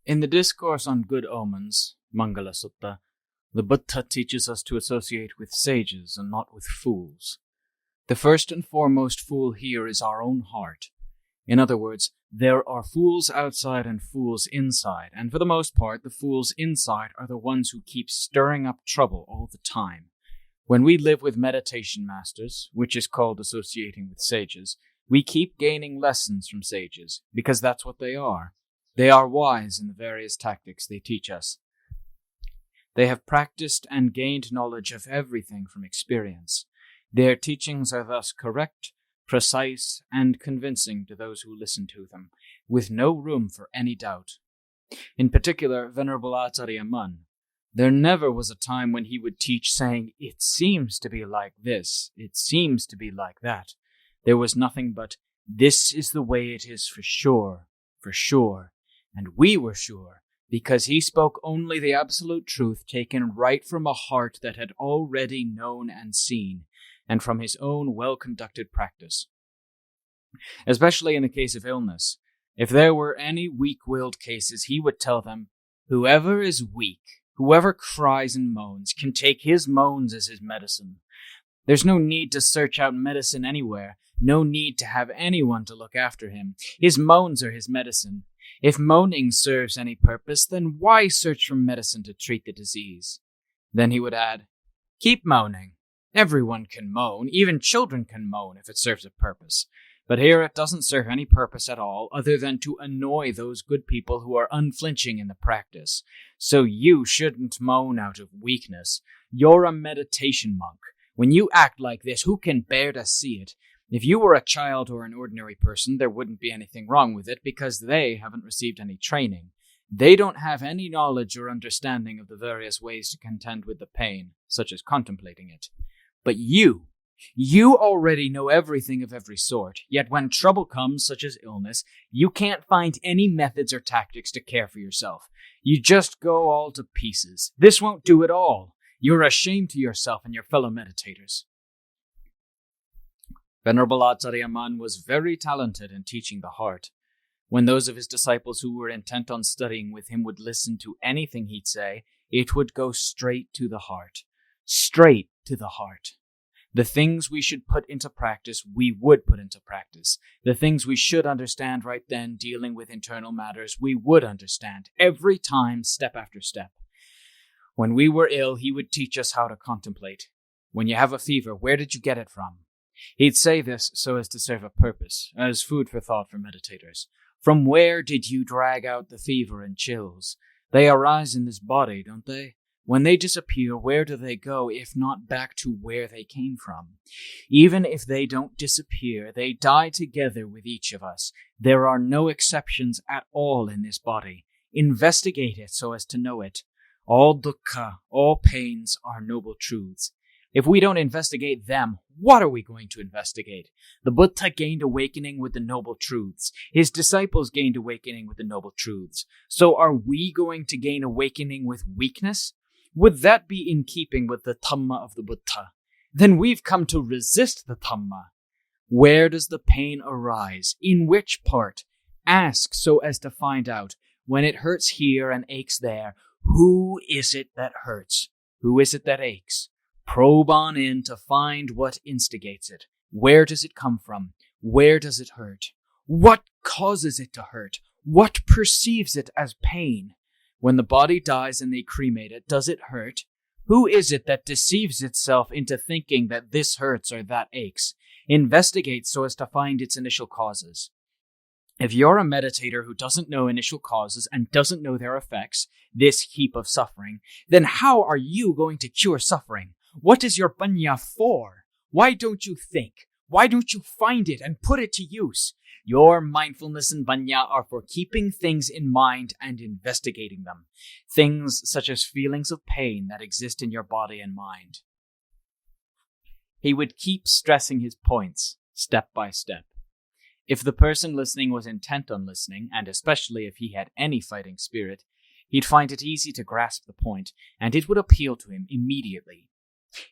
In the Discourse on Good Omens, Mangala Sutta, the Buddha teaches us to associate with sages and not with fools. The first and foremost fool here is our own heart. In other words, there are fools outside and fools inside, and for the most part, the fools inside are the ones who keep stirring up trouble all the time. When we live with meditation masters, which is called associating with sages, we keep gaining lessons from sages, because that's what they are. They are wise in the various tactics they teach us. They have practiced and gained knowledge of everything from experience. Their teachings are thus correct, precise, and convincing to those who listen to them, with no room for any doubt. In particular, Venerable Acharya Mun, there never was a time when he would teach saying, "It seems to be like this, it seems to be like that." There was nothing but, "This is the way it is for sure, and we were sure, because he spoke only the absolute truth taken right from a heart that had already known and seen, and from his own well-conducted practice. Especially in the case of illness, if there were any weak-willed cases, he would tell them, "Whoever is weak, whoever cries and moans, can take his moans as his medicine. There's no need to search out medicine anywhere, no need to have anyone to look after him. His moans are his medicine. If moaning serves any purpose, then why search for medicine to treat the disease?" Then he would add, "Keep moaning. Everyone can moan, even children can moan if it serves a purpose. But here it doesn't serve any purpose at all other than to annoy those good people who are unflinching in the practice. So you shouldn't moan out of weakness. You're a meditation monk. When you act like this, who can bear to see it? If you were a child or an ordinary person, there wouldn't be anything wrong with it because they haven't received any training. They don't have any knowledge or understanding of the various ways to contend with the pain, such as contemplating it. But you already know everything of every sort, yet when trouble comes, such as illness, you can't find any methods or tactics to care for yourself. You just go all to pieces. This won't do at all. You're a shame to yourself and your fellow meditators." Venerable Acharya Mun was very talented in teaching the heart. When those of his disciples who were intent on studying with him would listen to anything he'd say, it would go straight to the heart. Straight to the heart. The things we should put into practice, we would put into practice. The things we should understand right then, dealing with internal matters, we would understand, every time, step after step. When we were ill, he would teach us how to contemplate. When you have a fever, where did you get it from? He'd say this so as to serve a purpose, as food for thought for meditators. From where did you drag out the fever and chills? They arise in this body, don't they? When they disappear, where do they go if not back to where they came from? Even if they don't disappear, they die together with each of us. There are no exceptions at all in this body. Investigate it so as to know it. All dukkha, all pains are noble truths. If we don't investigate them, what are we going to investigate? The Buddha gained awakening with the noble truths. His disciples gained awakening with the noble truths. So are we going to gain awakening with weakness? Would that be in keeping with the Dhamma of the Buddha? Then we've come to resist the Dhamma. Where does the pain arise? In which part? Ask so as to find out. When it hurts here and aches there, who is it that hurts? Who is it that aches? Probe on in to find what instigates it. Where does it come from? Where does it hurt? What causes it to hurt? What perceives it as pain? When the body dies and they cremate it, does it hurt? Who is it that deceives itself into thinking that this hurts or that aches? Investigate so as to find its initial causes. If you're a meditator who doesn't know initial causes and doesn't know their effects, this heap of suffering, then how are you going to cure suffering? What is your panya for? Why don't you think? Why don't you find it and put it to use? Your mindfulness and panya are for keeping things in mind and investigating them. Things such as feelings of pain that exist in your body and mind. He would keep stressing his points, step by step. If the person listening was intent on listening, and especially if he had any fighting spirit, he'd find it easy to grasp the point, and it would appeal to him immediately.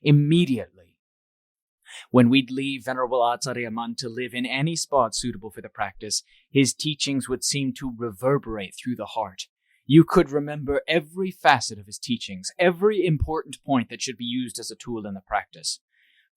Immediately. When we'd leave Venerable Acharya Mun to live in any spot suitable for the practice, his teachings would seem to reverberate through the heart. You could remember every facet of his teachings, every important point that should be used as a tool in the practice.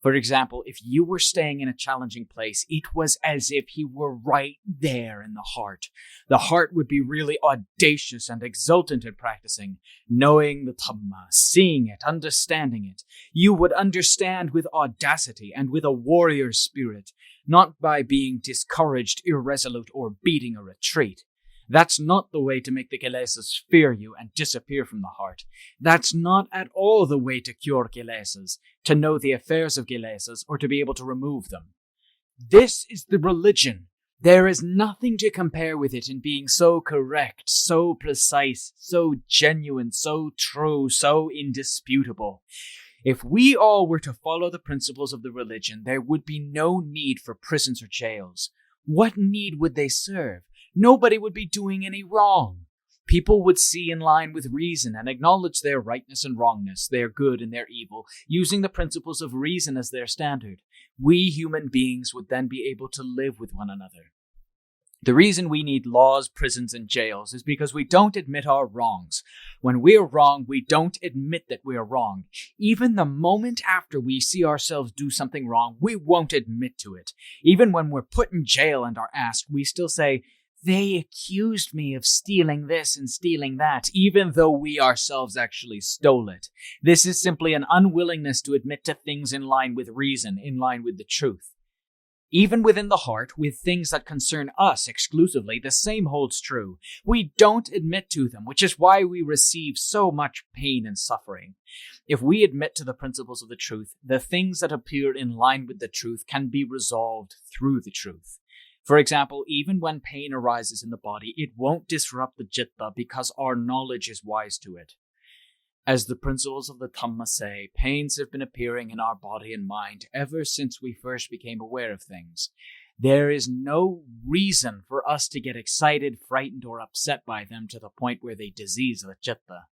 For example, if you were staying in a challenging place, it was as if he were right there in the heart. The heart would be really audacious and exultant in practicing, knowing the Dhamma, seeing it, understanding it. You would understand with audacity and with a warrior's spirit, not by being discouraged, irresolute, or beating a retreat. That's not the way to make the kilesas fear you and disappear from the heart. That's not at all the way to cure kilesas, to know the affairs of kilesas, or to be able to remove them. This is the religion. There is nothing to compare with it in being so correct, so precise, so genuine, so true, so indisputable. If we all were to follow the principles of the religion, there would be no need for prisons or jails. What need would they serve? Nobody would be doing any wrong. People would see in line with reason and acknowledge their rightness and wrongness, their good and their evil, using the principles of reason as their standard. We human beings would then be able to live with one another. The reason we need laws, prisons, and jails is because we don't admit our wrongs. When we're wrong, we don't admit that we're wrong. Even the moment after we see ourselves do something wrong, we won't admit to it. Even when we're put in jail and are asked, we still say, "They accused me of stealing this and stealing that," even though we ourselves actually stole it. This is simply an unwillingness to admit to things in line with reason, in line with the truth. Even within the heart, with things that concern us exclusively, the same holds true. We don't admit to them, which is why we receive so much pain and suffering. If we admit to the principles of the truth, the things that appear in line with the truth can be resolved through the truth. For example, even when pain arises in the body, it won't disrupt the citta because our knowledge is wise to it. As the principles of the Dhamma say, pains have been appearing in our body and mind ever since we first became aware of things. There is no reason for us to get excited, frightened, or upset by them to the point where they disease the citta.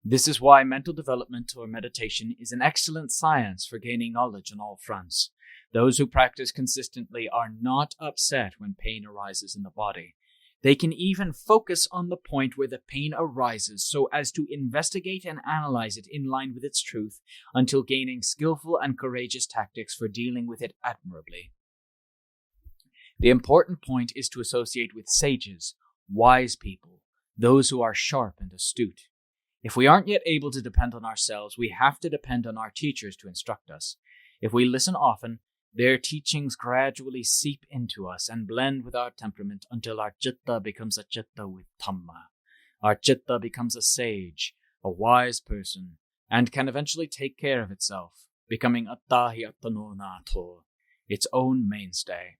This is why mental development or meditation is an excellent science for gaining knowledge on all fronts. Those who practice consistently are not upset when pain arises in the body. They can even focus on the point where the pain arises so as to investigate and analyze it in line with its truth until gaining skillful and courageous tactics for dealing with it admirably. The important point is to associate with sages, wise people, those who are sharp and astute. If we aren't yet able to depend on ourselves, we have to depend on our teachers to instruct us. If we listen often, their teachings gradually seep into us and blend with our temperament until our citta becomes a citta with Dhamma. Our citta becomes a sage, a wise person, and can eventually take care of itself, becoming attahi attano nato, its own mainstay.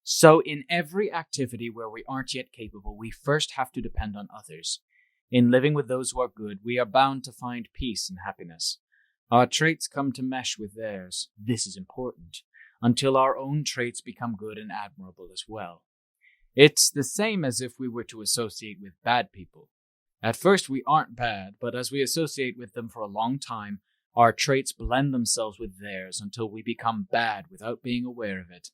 So in every activity where we aren't yet capable, we first have to depend on others. In living with those who are good, we are bound to find peace and happiness. Our traits come to mesh with theirs. This is important, until our own traits become good and admirable as well. It's the same as if we were to associate with bad people. At first we aren't bad, but as we associate with them for a long time, our traits blend themselves with theirs until we become bad without being aware of it.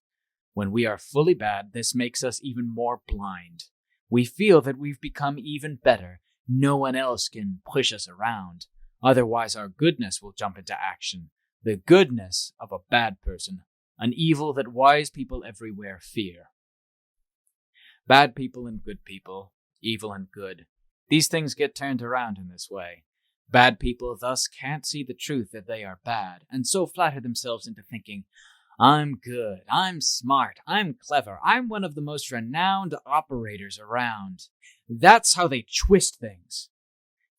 When we are fully bad, this makes us even more blind. We feel that we've become even better. No one else can push us around. Otherwise, our goodness will jump into action. The goodness of a bad person, an evil that wise people everywhere fear. Bad people and good people, evil and good. These things get turned around in this way. Bad people thus can't see the truth that they are bad, and so flatter themselves into thinking, "I'm good, I'm smart, I'm clever, I'm one of the most renowned operators around." That's how they twist things.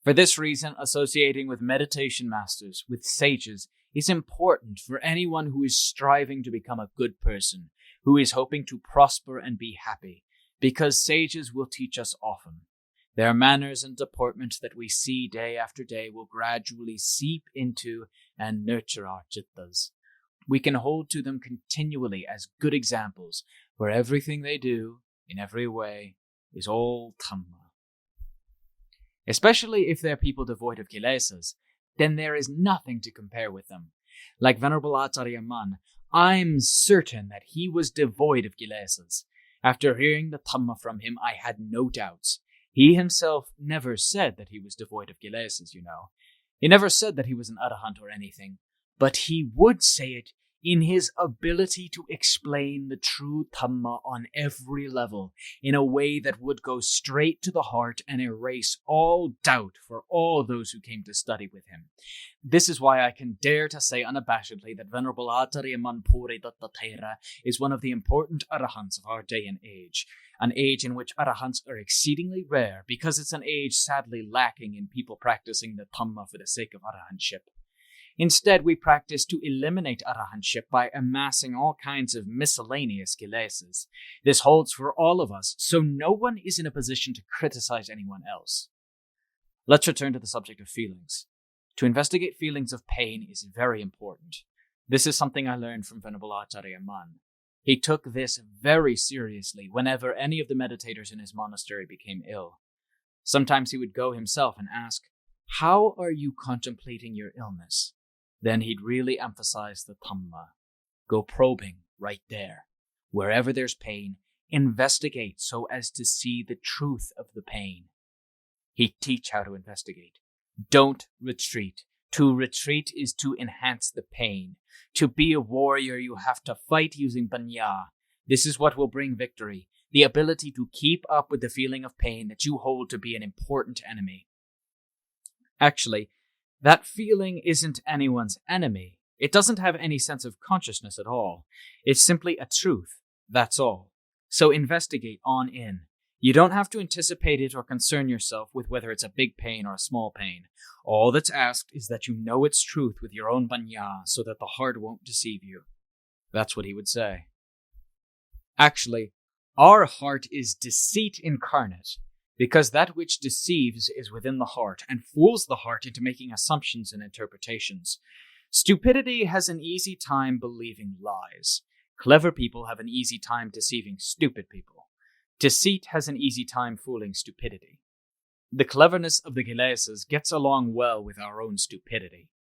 For this reason, associating with meditation masters, with sages, is important for anyone who is striving to become a good person, who is hoping to prosper and be happy, because sages will teach us often. Their manners and deportment that we see day after day will gradually seep into and nurture our cittas. We can hold to them continually as good examples, for everything they do, in every way, is all Dhamma. Especially if they're people devoid of kilesas, then there is nothing to compare with them. Like Venerable Acharya Man, I'm certain that he was devoid of kilesas. After hearing the Dhamma from him, I had no doubts. He himself never said that he was devoid of kilesas, He never said that he was an arahant or anything, but he would say it in his ability to explain the true Dhamma on every level in a way that would go straight to the heart and erase all doubt for all those who came to study with him. This is why I can dare to say unabashedly that Venerable Acharya Manpuri Dattatthera is one of the important arahants of our day and age, an age in which arahants are exceedingly rare because it's an age sadly lacking in people practicing the Dhamma for the sake of arahantship. Instead, we practice to eliminate arahantship by amassing all kinds of miscellaneous kilesas. This holds for all of us, so no one is in a position to criticize anyone else. Let's return to the subject of feelings. To investigate feelings of pain is very important. This is something I learned from Venerable Acharya Man. He took this very seriously whenever any of the meditators in his monastery became ill. Sometimes he would go himself and ask, "How are you contemplating your illness?" Then he'd really emphasize the Dhamma. Go probing right there. Wherever there's pain, investigate so as to see the truth of the pain. He'd teach how to investigate. Don't retreat. To retreat is to enhance the pain. To be a warrior, you have to fight using panya. This is what will bring victory, the ability to keep up with the feeling of pain that you hold to be an important enemy. Actually, that feeling isn't anyone's enemy. It doesn't have any sense of consciousness at all. It's simply a truth, that's all. So investigate on in. You don't have to anticipate it or concern yourself with whether it's a big pain or a small pain. All that's asked is that you know its truth with your own panya so that the heart won't deceive you. That's what he would say. Actually, our heart is deceit incarnate, because that which deceives is within the heart and fools the heart into making assumptions and interpretations. Stupidity has an easy time believing lies. Clever people have an easy time deceiving stupid people. Deceit has an easy time fooling stupidity. The cleverness of the kilesas gets along well with our own stupidity.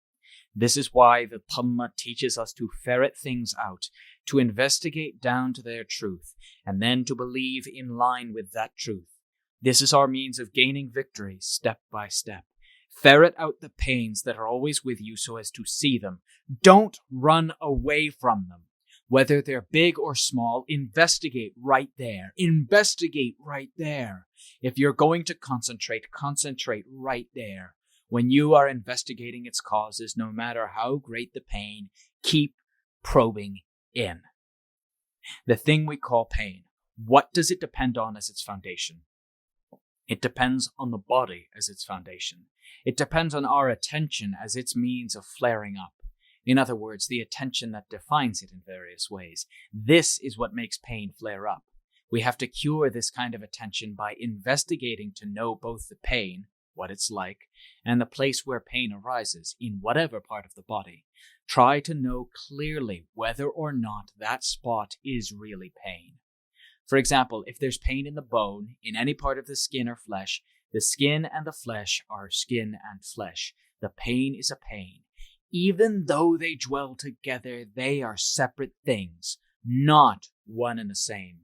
This is why the Dhamma teaches us to ferret things out, to investigate down to their truth, and then to believe in line with that truth. This is our means of gaining victory step by step. Ferret out the pains that are always with you so as to see them. Don't run away from them. Whether they're big or small, investigate right there. Investigate right there. If you're going to concentrate right there. When you are investigating its causes, no matter how great the pain, keep probing in. The thing we call pain, what does it depend on as its foundation? It depends on the body as its foundation. It depends on our attention as its means of flaring up. In other words, the attention that defines it in various ways. This is what makes pain flare up. We have to cure this kind of attention by investigating to know both the pain, what it's like, and the place where pain arises, in whatever part of the body. Try to know clearly whether or not that spot is really pain. For example, if there's pain in the bone, in any part of the skin or flesh, the skin and the flesh are skin and flesh. The pain is a pain. Even though they dwell together, they are separate things, not one and the same.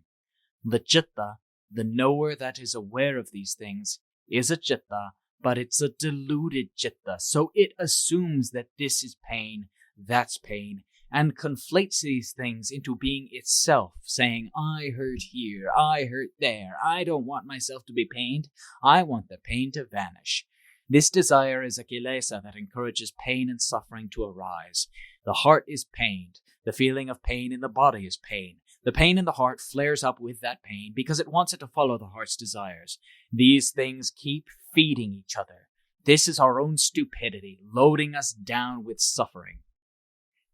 The citta, the knower that is aware of these things, is a citta, but it's a deluded citta, so it assumes that this is pain, that's pain, and conflates these things into being itself, saying, I hurt here, I hurt there, I don't want myself to be pained, I want the pain to vanish. This desire is a kilesa that encourages pain and suffering to arise. The heart is pained. The feeling of pain in the body is pain. The pain in the heart flares up with that pain because it wants it to follow the heart's desires. These things keep feeding each other. This is our own stupidity, loading us down with suffering.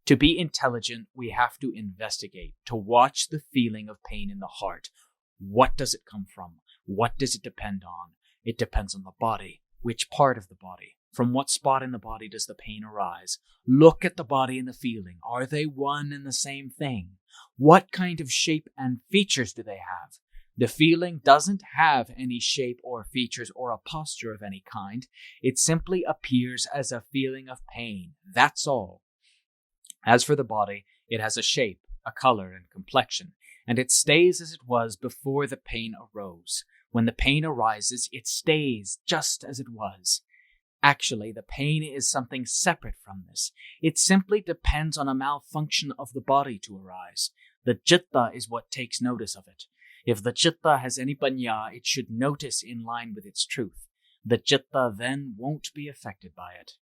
To be intelligent, we have to investigate, to watch the feeling of pain in the heart. What does it come from? What does it depend on? It depends on the body. Which part of the body? From what spot in the body does the pain arise? Look at the body and the feeling. Are they one and the same thing? What kind of shape and features do they have? The feeling doesn't have any shape or features or a posture of any kind. It simply appears as a feeling of pain. That's all. As for the body, it has a shape, a color, and complexion, and it stays as it was before the pain arose. When the pain arises, it stays just as it was. Actually, the pain is something separate from this. It simply depends on a malfunction of the body to arise. The citta is what takes notice of it. If the citta has any panya, it should notice in line with its truth. The citta then won't be affected by it.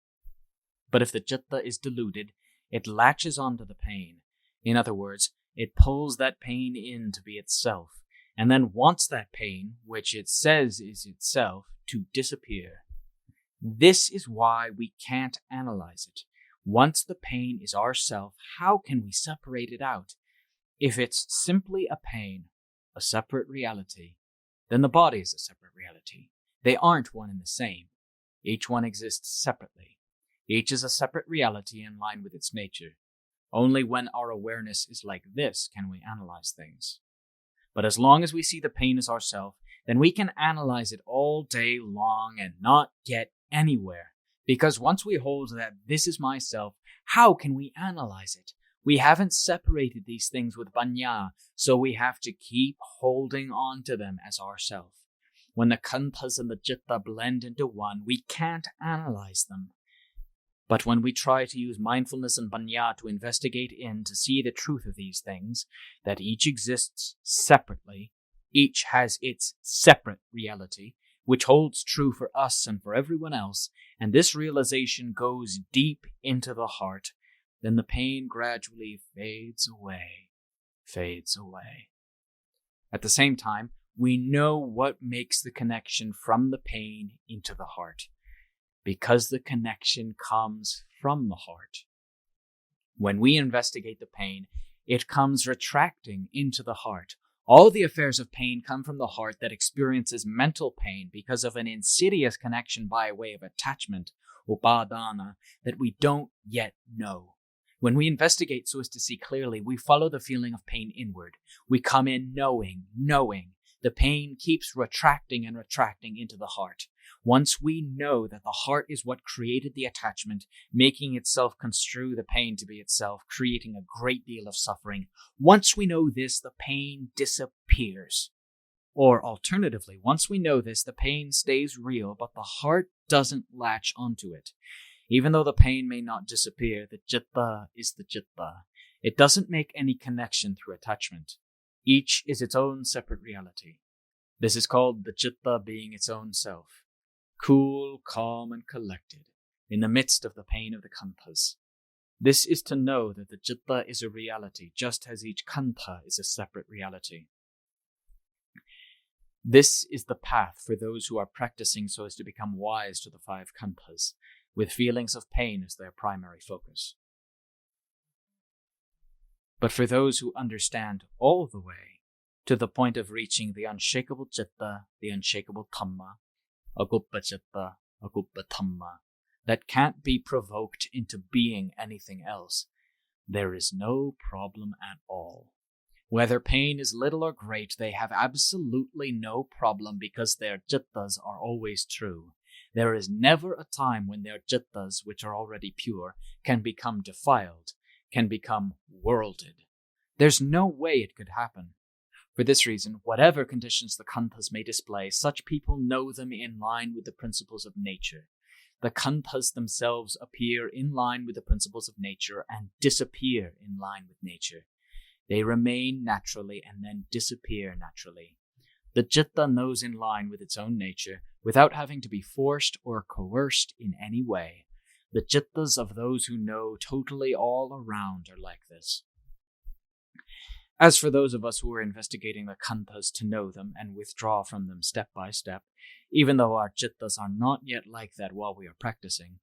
But if the citta is deluded, it latches onto the pain. In other words, it pulls that pain in to be itself, and then wants that pain, which it says is itself, to disappear. This is why we can't analyze it. Once the pain is ourself, how can we separate it out? If it's simply a pain, a separate reality, then the body is a separate reality. They aren't one and the same. Each one exists separately. Each is a separate reality in line with its nature. Only when our awareness is like this can we analyze things. But as long as we see the pain as ourself, then we can analyze it all day long and not get anywhere. Because once we hold that this is myself, how can we analyze it? We haven't separated these things with panya, so we have to keep holding on to them as ourself. When the khandhas and the citta blend into one, we can't analyze them. But when we try to use mindfulness and panya to investigate to see the truth of these things, that each exists separately, each has its separate reality, which holds true for us and for everyone else, and this realization goes deep into the heart, then the pain gradually fades away. At the same time, we know what makes the connection from the pain into the heart, because the connection comes from the heart. When we investigate the pain, it comes retracting into the heart. All the affairs of pain come from the heart that experiences mental pain because of an insidious connection by way of attachment, upadana, that we don't yet know. When we investigate so as to see clearly, we follow the feeling of pain inward. We come in knowing. The pain keeps retracting and retracting into the heart. Once we know that the heart is what created the attachment, making itself construe the pain to be itself, creating a great deal of suffering, once we know this, the pain disappears. Or alternatively, once we know this, the pain stays real, but the heart doesn't latch onto it. Even though the pain may not disappear, the citta is the citta. It doesn't make any connection through attachment. Each is its own separate reality. This is called the citta being its own self, cool, calm, and collected, in the midst of the pain of the khandhas. This is to know that the citta is a reality, just as each khandha is a separate reality. This is the path for those who are practicing so as to become wise to the 5 khandhas, with feelings of pain as their primary focus. But for those who understand all the way, to the point of reaching the unshakable citta, the unshakable Dhamma, aguppa citta, aguppa Dhamma, that can't be provoked into being anything else, there is no problem at all. Whether pain is little or great, they have absolutely no problem because their cittas are always true. There is never a time when their cittas, which are already pure, can become defiled, can become worlded. There's no way it could happen. For this reason, whatever conditions the khandhas may display, such people know them in line with the principles of nature. The khandhas themselves appear in line with the principles of nature and disappear in line with nature. They remain naturally and then disappear naturally. The citta knows in line with its own nature, without having to be forced or coerced in any way. The cittas of those who know totally all around are like this. As for those of us who are investigating the khandhas to know them and withdraw from them step by step, even though our cittas are not yet like that while we are practicing,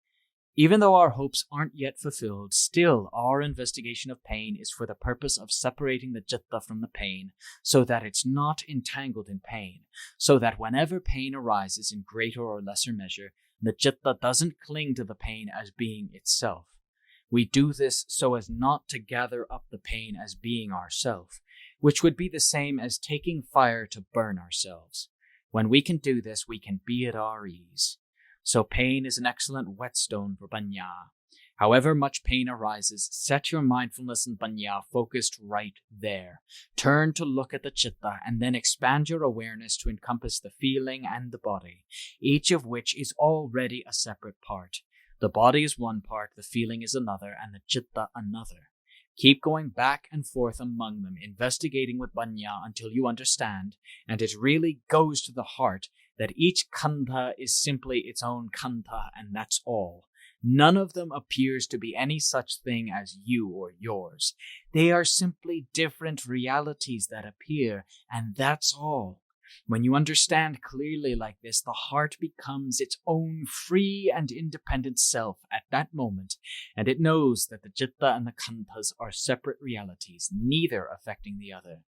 even though our hopes aren't yet fulfilled, still our investigation of pain is for the purpose of separating the citta from the pain, so that it's not entangled in pain, so that whenever pain arises in greater or lesser measure, the citta doesn't cling to the pain as being itself. We do this so as not to gather up the pain as being ourself, which would be the same as taking fire to burn ourselves. When we can do this, we can be at our ease. So pain is an excellent whetstone for panya. However much pain arises, set your mindfulness and panya focused right there. Turn to look at the chitta and then expand your awareness to encompass the feeling and the body, each of which is already a separate part. The body is one part, the feeling is another, and the chitta another. Keep going back and forth among them, investigating with panya until you understand, and it really goes to the heart, that each khandha is simply its own khandha, and that's all. None of them appears to be any such thing as you or yours. They are simply different realities that appear, and that's all. When you understand clearly like this, the heart becomes its own free and independent self at that moment, and it knows that the citta and the khandhas are separate realities, neither affecting the other.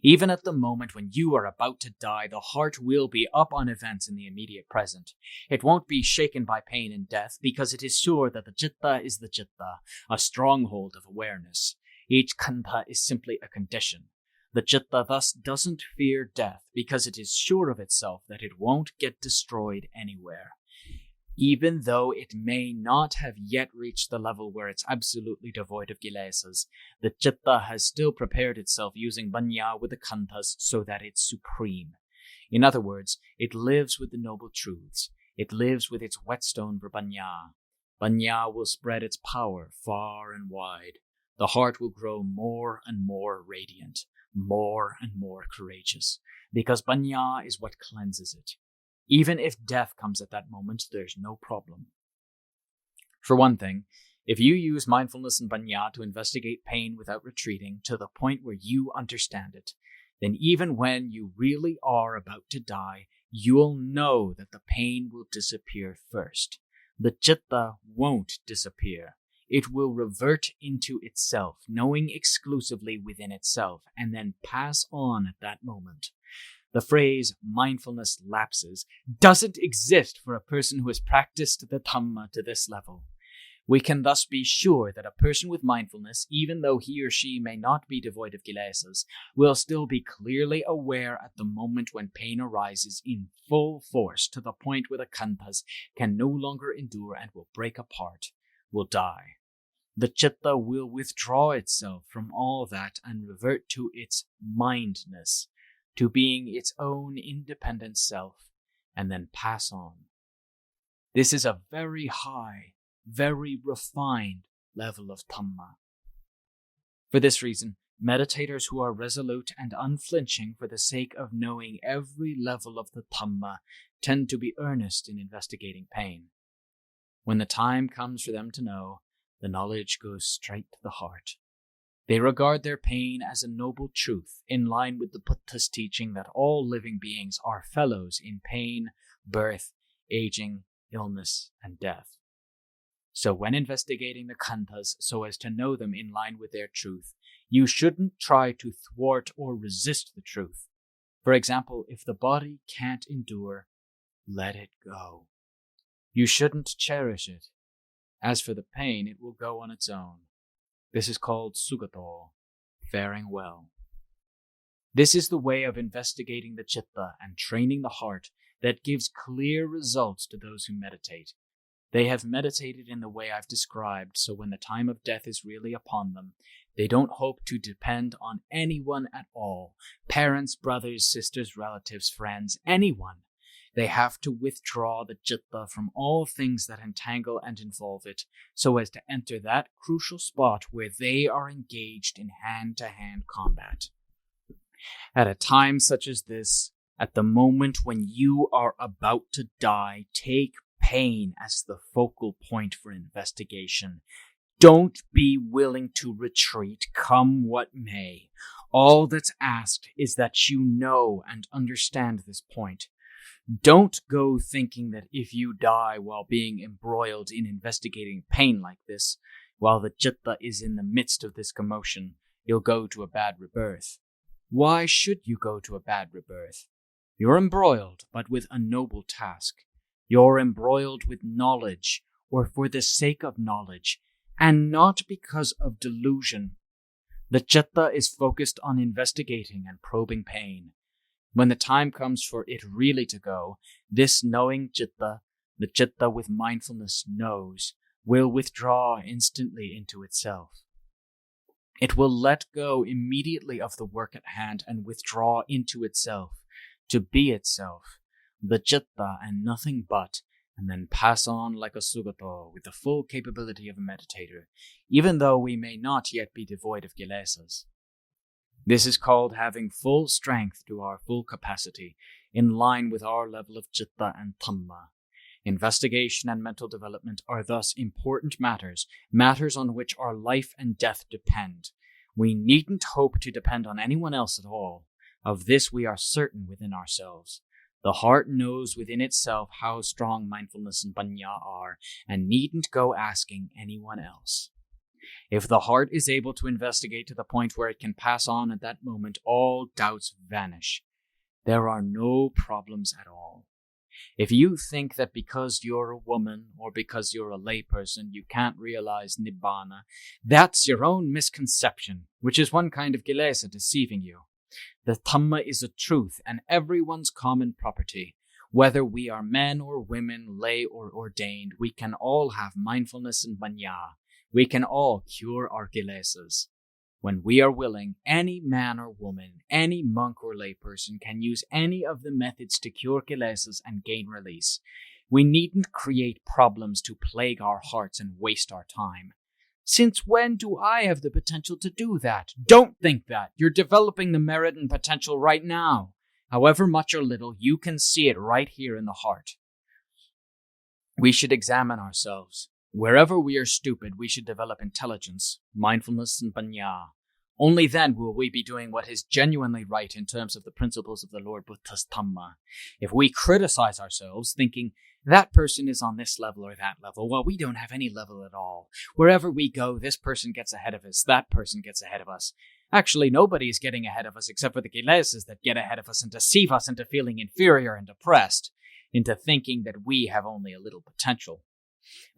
Even at the moment when you are about to die, the heart will be up on events in the immediate present. It won't be shaken by pain and death because it is sure that the citta is the citta, a stronghold of awareness. Each khandha is simply a condition. The citta thus doesn't fear death because it is sure of itself that it won't get destroyed anywhere. Even though it may not have yet reached the level where it's absolutely devoid of kilesas, the citta has still prepared itself using panya with the khandhas so that it's supreme. In other words, it lives with the noble truths. It lives with its whetstone for panya. Panya will spread its power far and wide. The heart will grow more and more radiant, more and more courageous, because panya is what cleanses it. Even if death comes at that moment, there's no problem. For one thing, if you use mindfulness and panya to investigate pain without retreating to the point where you understand it, then even when you really are about to die, you'll know that the pain will disappear first. The citta won't disappear. It will revert into itself, knowing exclusively within itself, and then pass on at that moment. The phrase mindfulness lapses doesn't exist for a person who has practiced the Dhamma to this level. We can thus be sure that a person with mindfulness, even though he or she may not be devoid of kilesas, will still be clearly aware at the moment when pain arises in full force to the point where the khandhas can no longer endure and will break apart, will die. The citta will withdraw itself from all that and revert to its mindness, to being its own independent self, and then pass on. This is a very high, very refined level of Dhamma. For this reason, meditators who are resolute and unflinching for the sake of knowing every level of the Dhamma tend to be earnest in investigating pain. When the time comes for them to know, the knowledge goes straight to the heart. They regard their pain as a noble truth, in line with the Buddha's teaching that all living beings are fellows in pain, birth, aging, illness, and death. So when investigating the khandhas so as to know them in line with their truth, you shouldn't try to thwart or resist the truth. For example, if the body can't endure, let it go. You shouldn't cherish it. As for the pain, it will go on its own. This is called sugato, faring well. This is the way of investigating the citta and training the heart that gives clear results to those who meditate. They have meditated in the way I've described, so when the time of death is really upon them, they don't hope to depend on anyone at all, parents, brothers, sisters, relatives, friends, anyone. They have to withdraw the citta from all things that entangle and involve it, so as to enter that crucial spot where they are engaged in hand-to-hand combat. At a time such as this, at the moment when you are about to die, take pain as the focal point for investigation. Don't be willing to retreat, come what may. All that's asked is that you know and understand this point. Don't go thinking that if you die while being embroiled in investigating pain like this, while the citta is in the midst of this commotion, you'll go to a bad rebirth. Why should you go to a bad rebirth? You're embroiled, but with a noble task. You're embroiled with knowledge, or for the sake of knowledge, and not because of delusion. The citta is focused on investigating and probing pain. When the time comes for it really to go, this knowing citta, the citta with mindfulness, knows, will withdraw instantly into itself. It will let go immediately of the work at hand and withdraw into itself, to be itself, the citta and nothing but, and then pass on like a sugato with the full capability of a meditator, even though we may not yet be devoid of kilesas. This is called having full strength to our full capacity, in line with our level of citta and Dhamma. Investigation and mental development are thus important matters on which our life and death depend. We needn't hope to depend on anyone else at all. Of this we are certain within ourselves. The heart knows within itself how strong mindfulness and panya are, and needn't go asking anyone else. If the heart is able to investigate to the point where it can pass on at that moment, all doubts vanish. There are no problems at all. If you think that because you're a woman or because you're a layperson you can't realize Nibbana, that's your own misconception, which is one kind of kilesa deceiving you. The Dhamma is a truth and everyone's common property. Whether we are men or women, lay or ordained, we can all have mindfulness and panya. We can all cure our kilesas. When we are willing, any man or woman, any monk or layperson can use any of the methods to cure kilesas and gain release. We needn't create problems to plague our hearts and waste our time. Since when do I have the potential to do that? Don't think that. You're developing the merit and potential right now. However much or little, you can see it right here in the heart. We should examine ourselves. Wherever we are stupid, we should develop intelligence, mindfulness, and panya. Only then will we be doing what is genuinely right in terms of the principles of the Lord Buddha's Dhamma. If we criticize ourselves, thinking, that person is on this level or that level, well, we don't have any level at all. Wherever we go, this person gets ahead of us, that person gets ahead of us. Actually, nobody is getting ahead of us except for the kilesas that get ahead of us and deceive us into feeling inferior and depressed, into thinking that we have only a little potential.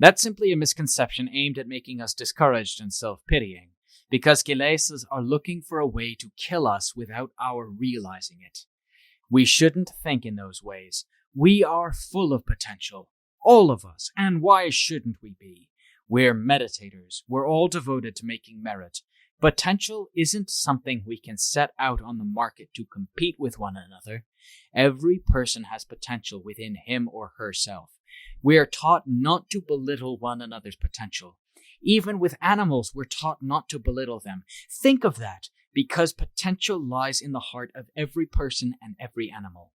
That's simply a misconception aimed at making us discouraged and self-pitying, because kilesas are looking for a way to kill us without our realizing it. We shouldn't think in those ways. We are full of potential, all of us, and why shouldn't we be? We're meditators. We're all devoted to making merit. Potential isn't something we can set out on the market to compete with one another. Every person has potential within him or herself. We are taught not to belittle one another's potential. Even with animals, we're taught not to belittle them. Think of that, because potential lies in the heart of every person and every animal.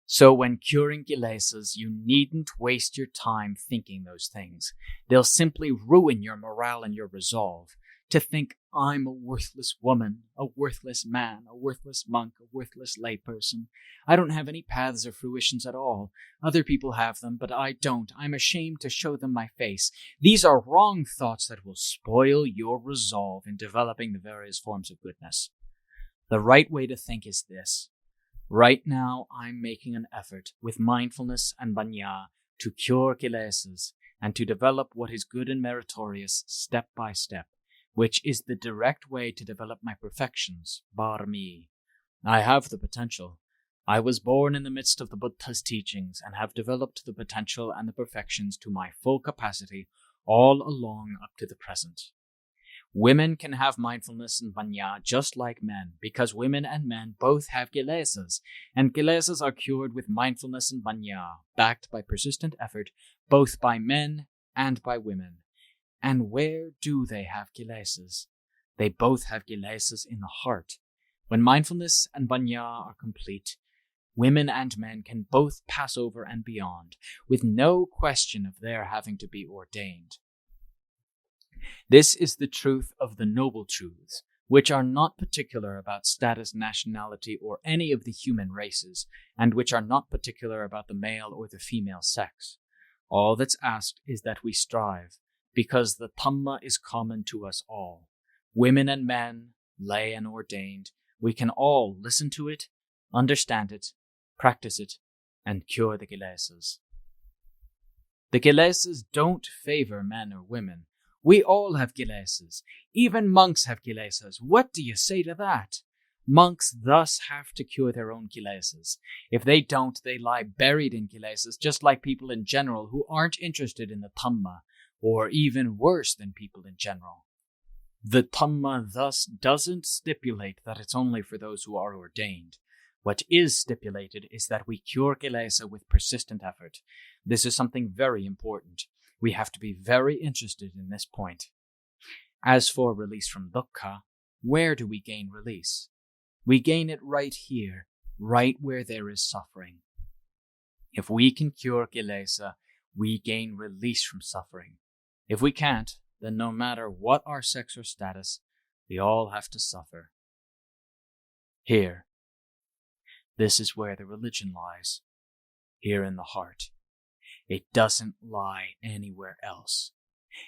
So when curing kilesas, you needn't waste your time thinking those things. They'll simply ruin your morale and your resolve. To think, I'm a worthless woman, a worthless man, a worthless monk, a worthless layperson. I don't have any paths or fruitions at all. Other people have them, but I don't. I'm ashamed to show them my face. These are wrong thoughts that will spoil your resolve in developing the various forms of goodness. The right way to think is this. Right now, I'm making an effort with mindfulness and panya to cure kilesas and to develop what is good and meritorious step by step, which is the direct way to develop my perfections, barmi. I have the potential. I was born in the midst of the Buddha's teachings and have developed the potential and the perfections to my full capacity all along up to the present. Women can have mindfulness and panya just like men, because women and men both have kilesas, and kilesas are cured with mindfulness and panya, backed by persistent effort, both by men and by women. And where do they have kilesas? They both have kilesas in the heart. When mindfulness and panya are complete, women and men can both pass over and beyond, with no question of their having to be ordained. This is the truth of the noble truths, which are not particular about status, nationality, or any of the human races, and which are not particular about the male or the female sex. All that's asked is that we strive, because the Dhamma is common to us all. Women and men, lay and ordained, we can all listen to it, understand it, practice it, and cure the kilesas. The kilesas don't favor men or women. We all have kilesas. Even monks have kilesas. What do you say to that? Monks thus have to cure their own kilesas. If they don't, they lie buried in kilesas, just like people in general who aren't interested in the Dhamma, or even worse than people in general. The Dhamma thus doesn't stipulate that it's only for those who are ordained. What is stipulated is that we cure kilesa with persistent effort. This is something very important. We have to be very interested in this point. As for release from dukkha, where do we gain release? We gain it right here, right where there is suffering. If we can cure kilesa, we gain release from suffering. If we can't, then no matter what our sex or status, we all have to suffer. Here. This is where the religion lies. Here in the heart. It doesn't lie anywhere else.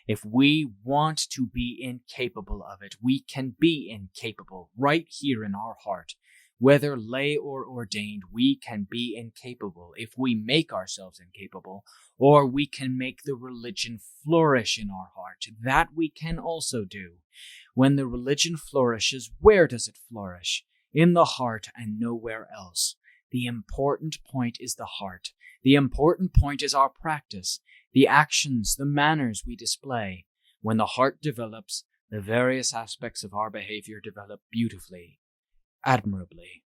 If we want to be incapable of it, we can be incapable right here in our heart. Whether lay or ordained, we can be incapable if we make ourselves incapable, or we can make the religion flourish in our heart. That we can also do. When the religion flourishes, where does it flourish? In the heart and nowhere else. The important point is the heart. The important point is our practice, the actions, the manners we display. When the heart develops, the various aspects of our behavior develop beautifully, admirably.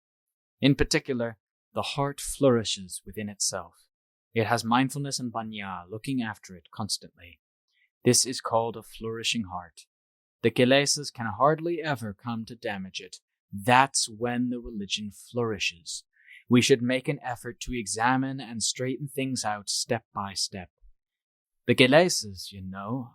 In particular, the heart flourishes within itself. It has mindfulness and panya looking after it constantly. This is called a flourishing heart. The kilesas can hardly ever come to damage it. That's when the religion flourishes. We should make an effort to examine and straighten things out step by step. The kilesas,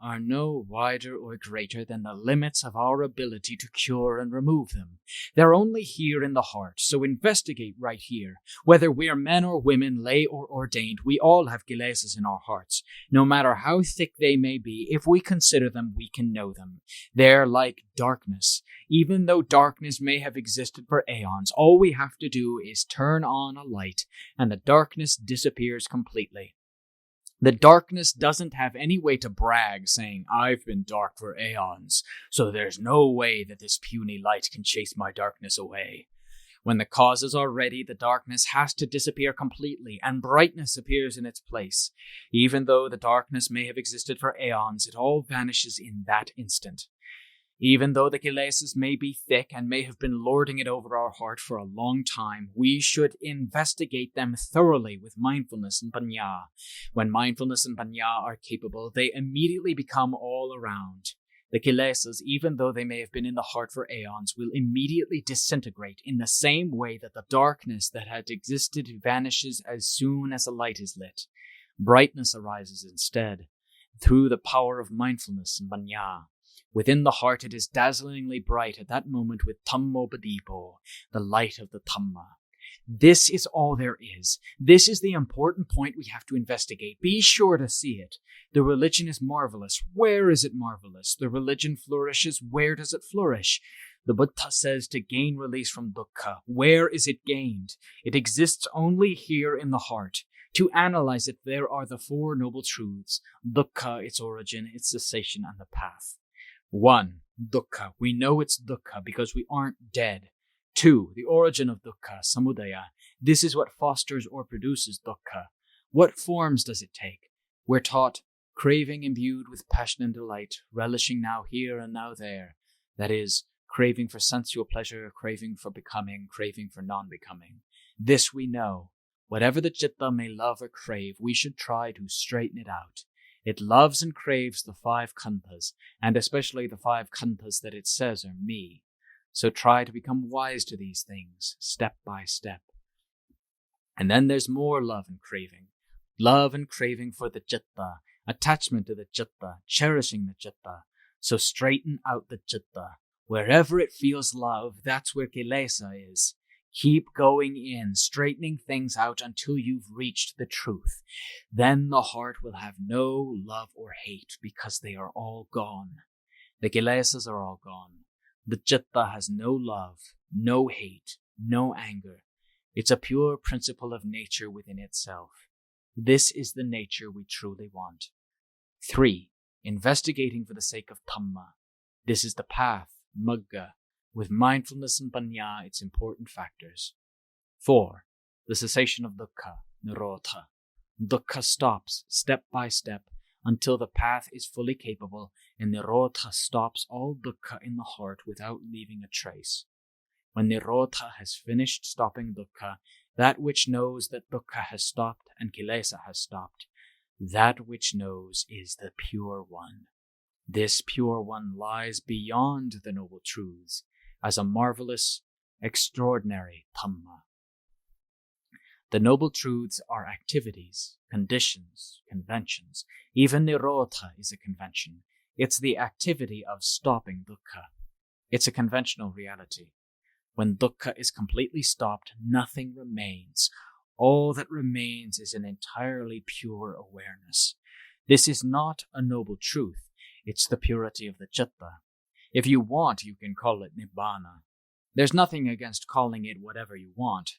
are no wider or greater than the limits of our ability to cure and remove them. They're only here in the heart, so investigate right here. Whether we're men or women, lay or ordained, we all have kilesas in our hearts. No matter how thick they may be, if we consider them, we can know them. They're like darkness. Even though darkness may have existed for aeons, all we have to do is turn on a light, and the darkness disappears completely. The darkness doesn't have any way to brag, saying, I've been dark for aeons, so there's no way that this puny light can chase my darkness away. When the causes are ready, the darkness has to disappear completely, and brightness appears in its place. Even though the darkness may have existed for aeons, it all vanishes in that instant. Even though the kilesas may be thick and may have been lording it over our heart for a long time, we should investigate them thoroughly with mindfulness and panya. When mindfulness and panya are capable, they immediately become all around. The kilesas, even though they may have been in the heart for aeons, will immediately disintegrate in the same way that the darkness that had existed vanishes as soon as a light is lit. Brightness arises instead, through the power of mindfulness and panya. Within the heart it is dazzlingly bright at that moment with Dhammo Padipo, the light of the Dhamma. This is all there is. This is the important point we have to investigate. Be sure to see it. The religion is marvelous. Where is it marvelous? The religion flourishes. Where does it flourish? The Buddha says to gain release from dukkha. Where is it gained? It exists only here in the heart. To analyze it, there are the Four Noble Truths: dukkha, its origin, its cessation, and the path. 1. Dukkha. We know it's dukkha because we aren't dead. 2. The origin of dukkha, samudaya. This is what fosters or produces dukkha. What forms does it take? We're taught craving imbued with passion and delight, relishing now here and now there. That is, craving for sensual pleasure, craving for becoming, craving for non-becoming. This we know. Whatever the citta may love or crave, we should try to straighten it out. It loves and craves the 5 khandhas, and especially the 5 khandhas that it says are me. So try to become wise to these things, step by step. And then there's more love and craving. Love and craving for the citta, attachment to the citta, cherishing the citta. So straighten out the citta. Wherever it feels love, that's where kilesa is. Keep going in, straightening things out until you've reached the truth. Then the heart will have no love or hate because they are all gone. The kilesas are all gone. The citta has no love, no hate, no anger. It's a pure principle of nature within itself. This is the nature we truly want. 3. Investigating for the sake of Dhamma. This is the path, magga. with mindfulness and panya its important factors. 4. The cessation of dukkha, nirodha. Dukkha stops step by step until the path is fully capable, and nirodha stops all dukkha in the heart without leaving a trace. When nirodha has finished stopping dukkha, that which knows that dukkha has stopped and kilesa has stopped, that which knows is the Pure One. This Pure One lies beyond the Noble Truths as a marvelous, extraordinary Dhamma. The Noble Truths are activities, conditions, conventions. Even nirodha is a convention. It's the activity of stopping dukkha. It's a conventional reality. When dukkha is completely stopped, nothing remains. All that remains is an entirely pure awareness. This is not a noble truth. It's the purity of the citta. If you want, you can call it nibbana. There's nothing against calling it whatever you want.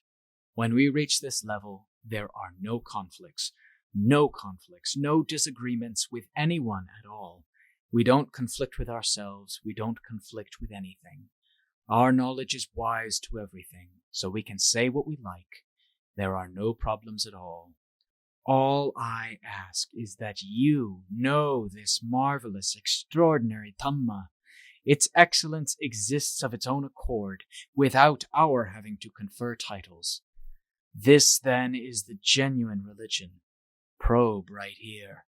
When we reach this level, there are no conflicts, no disagreements with anyone at all. We don't conflict with ourselves. We don't conflict with anything. Our knowledge is wise to everything, so we can say what we like. There are no problems at all. All I ask is that you know this marvelous, extraordinary Dhamma. Its excellence exists of its own accord, without our having to confer titles. This, then, is the genuine religion. Probe right here.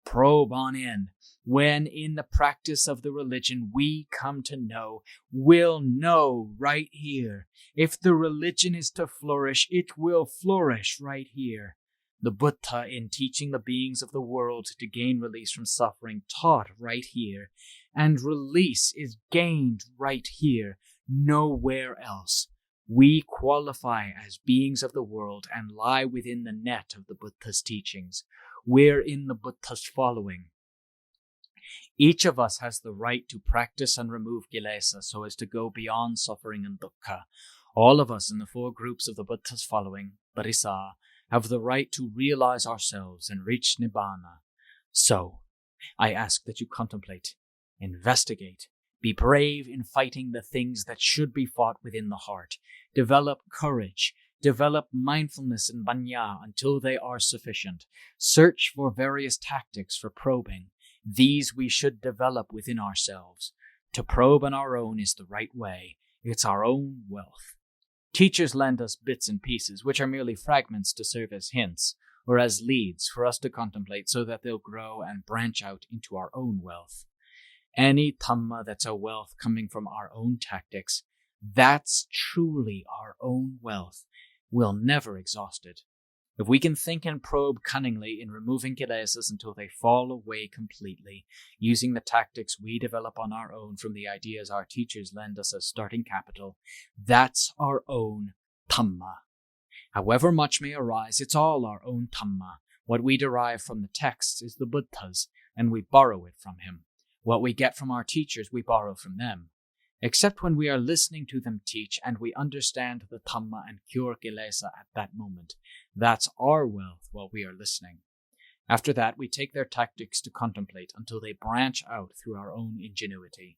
Probe on in. When in the practice of the religion we come to know, we'll know right here. If the religion is to flourish, it will flourish right here. The Buddha, in teaching the beings of the world to gain release from suffering, taught right here. And release is gained right here, nowhere else. We qualify as beings of the world and lie within the net of the Buddha's teachings. We're in the Buddha's following. Each of us has the right to practice and remove kilesa so as to go beyond suffering and dukkha. All of us in the 4 groups of the Buddha's following, Parisa, have the right to realize ourselves and reach Nibbana. So, I ask that you contemplate, investigate, be brave in fighting the things that should be fought within the heart. Develop courage. Develop mindfulness and panya until they are sufficient. Search for various tactics for probing. These we should develop within ourselves. To probe on our own is the right way. It's our own wealth. Teachers lend us bits and pieces, which are merely fragments to serve as hints, or as leads for us to contemplate so that they'll grow and branch out into our own wealth. Any Dhamma that's a wealth coming from our own tactics, that's truly our own wealth. We'll never exhaust it. If we can think and probe cunningly in removing kilesas until they fall away completely, using the tactics we develop on our own from the ideas our teachers lend us as starting capital, that's our own Dhamma. However much may arise, it's all our own Dhamma. What we derive from the texts is the Buddha's, and we borrow it from him. What we get from our teachers, we borrow from them. Except when we are listening to them teach and we understand the Dhamma and cure kilesa at that moment. That's our wealth while we are listening. After that, we take their tactics to contemplate until they branch out through our own ingenuity.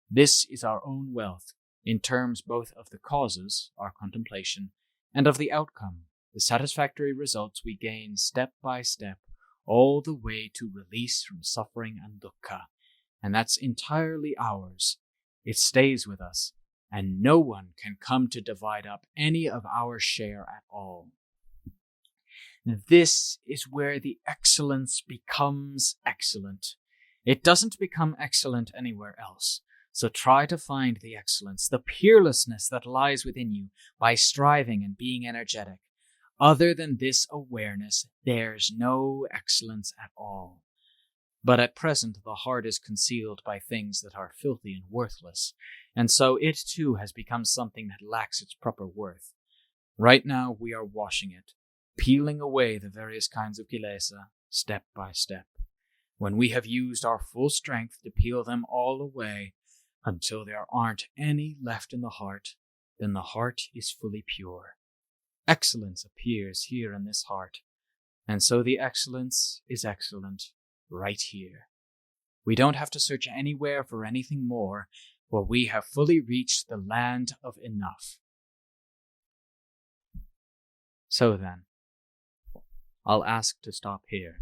This is our own wealth, in terms both of the causes, our contemplation, and of the outcome, the satisfactory results we gain step by step, all the way to release from suffering and dukkha. And that's entirely ours. It stays with us, and no one can come to divide up any of our share at all. This is where the excellence becomes excellent. It doesn't become excellent anywhere else. So try to find the excellence, the peerlessness that lies within you by striving and being energetic. Other than this awareness, there's no excellence at all. But at present, the heart is concealed by things that are filthy and worthless, and so it too has become something that lacks its proper worth. Right now, we are washing it, peeling away the various kinds of kilesa, step by step. When we have used our full strength to peel them all away, until there aren't any left in the heart, then the heart is fully pure. Excellence appears here in this heart, and so the excellence is excellent right here. We don't have to search anywhere for anything more. for we have fully reached the land of enough. So then, I'll ask to stop here.